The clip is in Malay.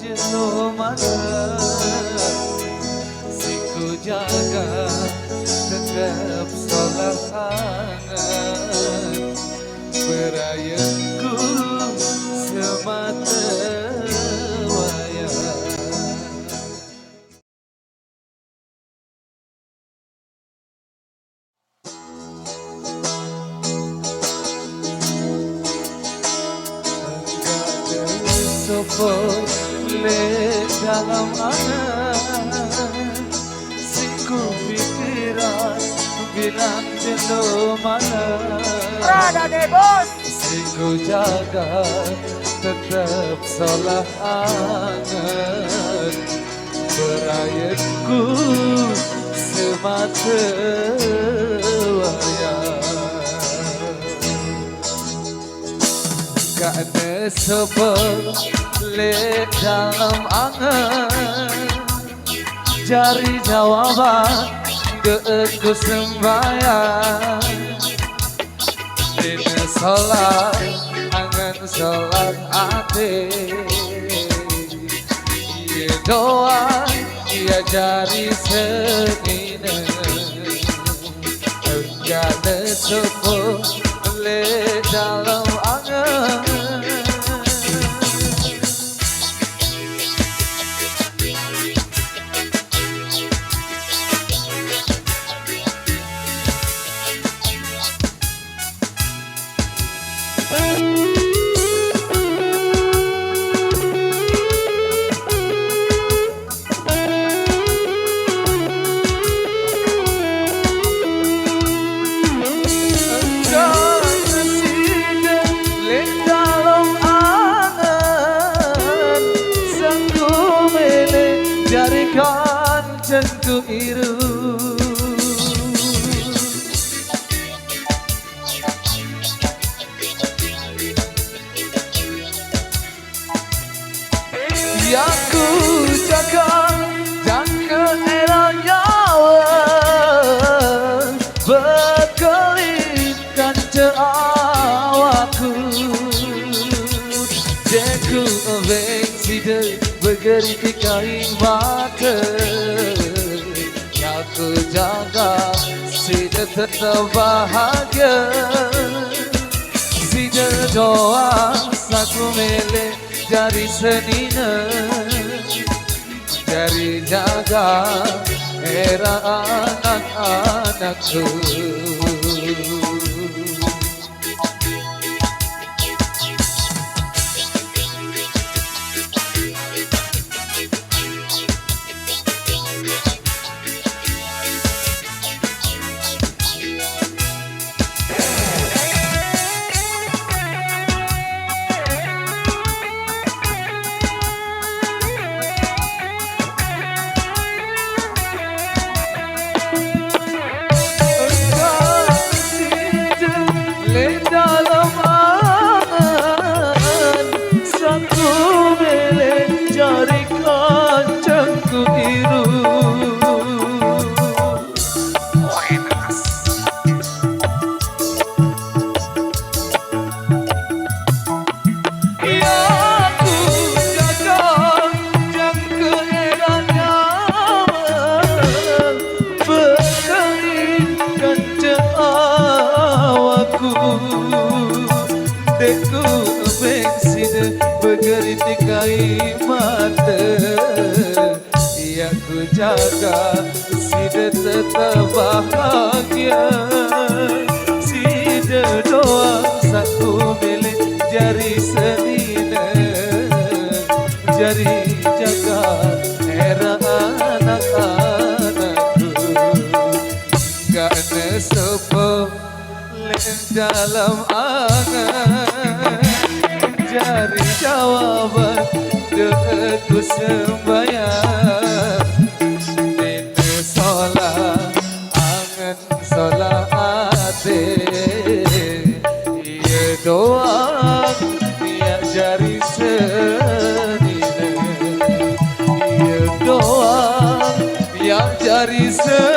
jenuh mata siku jaga tetap solat angan berayaku semata wayang. Boleh dalam angan siku pikiran bilang jenuh mana Rada deh bos. siku jaga tetap solat angan berayatku semata wayang. Kerana sebelum dalam angan cari jawaban deku sembahyang dina solat angan solat hati ia doa ia cari senina kerana sebelum dalam angan. Janganku iru yang ku jaga dan keera nyawa berkelipkan awakku deku vencida bergerik kain mata yang ku jaga sida tetap bahagia sida doa saku milik dari senina dari jaga era anak-anakku. Deku bengsida bergeritik air mata yang ku jaga sida tetap bahagia sida doa saku milik jari senina jari jaga era anak-anakku kerana sebab dalam angan cari jawaban doaku sembahyang dina solat angan solat hati ia doa ia jari senina ia doa ia jari senina